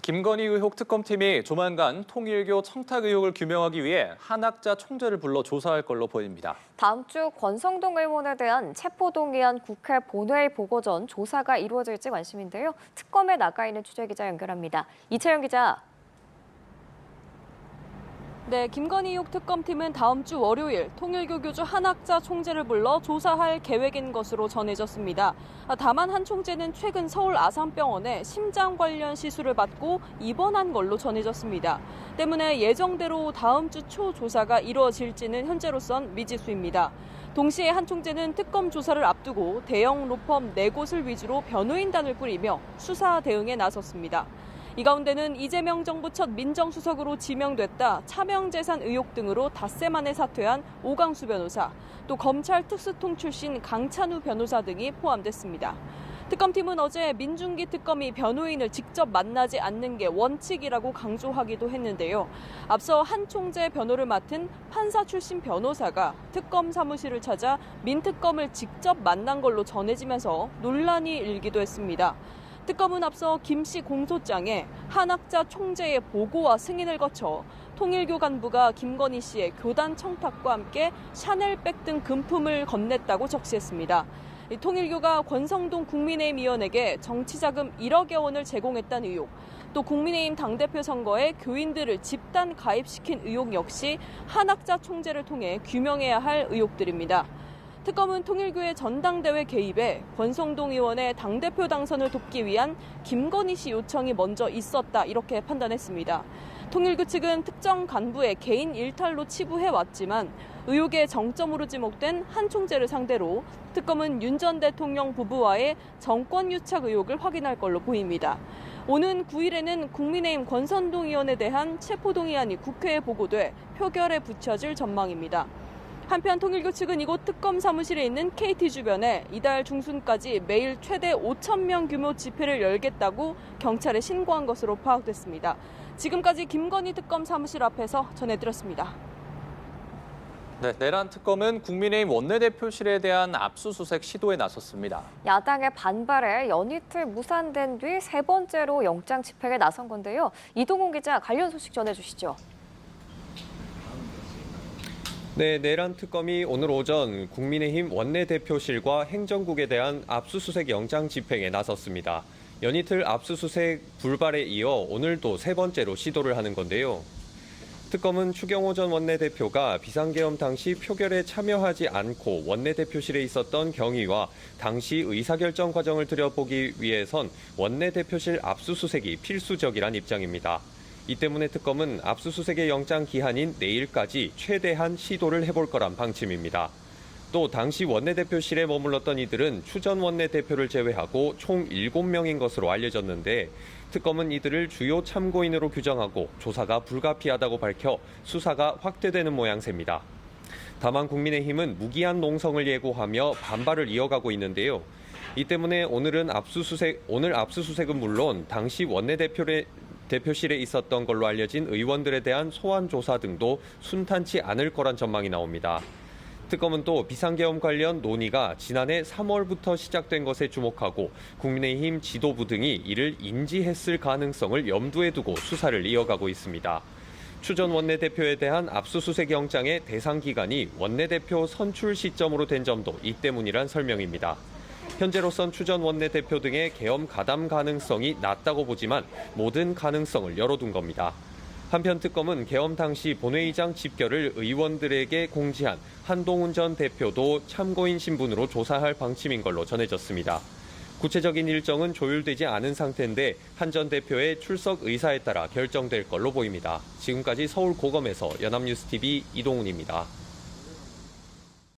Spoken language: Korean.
김건희 의혹 특검팀이 조만간 통일교 청탁 의혹을 규명하기 위해 한학자 총재를 불러 조사할 걸로 보입니다. 다음 주 권성동 의원에 대한 체포동의안 국회 본회의 보고 전 조사가 이루어질지 관심인데요. 특검에 나가 있는 취재기자 연결합니다. 이채영 기자. 네, 김건희 의혹 특검팀은 다음 주 월요일 통일교 교주 한학자 총재를 불러 조사할 계획인 것으로 전해졌습니다. 다만 한 총재는 최근 서울 아산병원에 심장 관련 시술을 받고 입원한 걸로 전해졌습니다. 때문에 예정대로 다음 주 초 조사가 이루어질지는 현재로선 미지수입니다. 동시에 한 총재는 특검 조사를 앞두고 대형 로펌 4곳을 위주로 변호인단을 꾸리며 수사 대응에 나섰습니다. 이 가운데는 이재명 정부 첫 민정수석으로 지명됐다 차명재산 의혹 등으로 닷새 만에 사퇴한 오강수 변호사, 또 검찰 특수통 출신 강찬우 변호사 등이 포함됐습니다. 특검팀은 어제 민중기 특검이 변호인을 직접 만나지 않는 게 원칙이라고 강조하기도 했는데요. 앞서 한 총재 변호를 맡은 판사 출신 변호사가 특검 사무실을 찾아 민특검을 직접 만난 걸로 전해지면서 논란이 일기도 했습니다. 특검은 앞서 김 씨 공소장에 한학자 총재의 보고와 승인을 거쳐 통일교 간부가 김건희 씨의 교단 청탁과 함께 샤넬백 등 금품을 건넸다고 적시했습니다. 통일교가 권성동 국민의힘 의원에게 정치자금 1억여 원을 제공했다는 의혹, 또 국민의힘 당대표 선거에 교인들을 집단 가입시킨 의혹 역시 한학자 총재를 통해 규명해야 할 의혹들입니다. 특검은 통일교의 전당대회 개입에 권성동 의원의 당대표 당선을 돕기 위한 김건희 씨 요청이 먼저 있었다 이렇게 판단했습니다. 통일교 측은 특정 간부의 개인 일탈로 치부해왔지만 의혹의 정점으로 지목된 한 총재를 상대로 특검은 윤 전 대통령 부부와의 정권 유착 의혹을 확인할 걸로 보입니다. 오는 9일에는 국민의힘 권선동 의원에 대한 체포동의안이 국회에 보고돼 표결에 붙여질 전망입니다. 한편 통일교 측은 이곳 특검 사무실에 있는 KT 주변에 이달 중순까지 매일 최대 5,000명 규모 집회를 열겠다고 경찰에 신고한 것으로 파악됐습니다. 지금까지 김건희 특검 사무실 앞에서 전해드렸습니다. 네, 내란 특검은 국민의힘 원내대표실에 대한 압수수색 시도에 나섰습니다. 야당의 반발에 연이틀 무산된 뒤 세 번째로 영장 집행에 나선 건데요. 이동훈 기자 관련 소식 전해주시죠. 네, 내란 특검이 오늘 오전 국민의힘 원내대표실과 행정국에 대한 압수수색 영장 집행에 나섰습니다. 연이틀 압수수색 불발에 이어 오늘도 세 번째로 시도를 하는 건데요. 특검은 추경호 전 원내대표가 비상계엄 당시 표결에 참여하지 않고 원내대표실에 있었던 경위와 당시 의사결정 과정을 들여보기 위해선 원내대표실 압수수색이 필수적이란 입장입니다. 이 때문에 특검은 압수수색의 영장 기한인 내일까지 최대한 시도를 해볼 거란 방침입니다. 또 당시 원내대표실에 머물렀던 이들은 추 전 원내대표를 제외하고 총 7명인 것으로 알려졌는데 특검은 이들을 주요 참고인으로 규정하고 조사가 불가피하다고 밝혀 수사가 확대되는 모양새입니다. 다만 국민의힘은 무기한 농성을 예고하며 반발을 이어가고 있는데요. 이 때문에 오늘 압수수색은 물론 당시 대표실에 있었던 걸로 알려진 의원들에 대한 소환 조사 등도 순탄치 않을 거란 전망이 나옵니다. 특검은 또 비상계엄 관련 논의가 지난해 3월부터 시작된 것에 주목하고 국민의힘 지도부 등이 이를 인지했을 가능성을 염두에 두고 수사를 이어가고 있습니다. 추 전 원내대표에 대한 압수수색 영장의 대상 기간이 원내대표 선출 시점으로 된 점도 이 때문이란 설명입니다. 현재로선 추 전 원내대표 등의 계엄 가담 가능성이 낮다고 보지만 모든 가능성을 열어둔 겁니다. 한편 특검은 계엄 당시 본회의장 집결을 의원들에게 공지한 한동훈 전 대표도 참고인 신분으로 조사할 방침인 걸로 전해졌습니다. 구체적인 일정은 조율되지 않은 상태인데 한 전 대표의 출석 의사에 따라 결정될 걸로 보입니다. 지금까지 서울 고검에서 연합뉴스TV 이동훈입니다.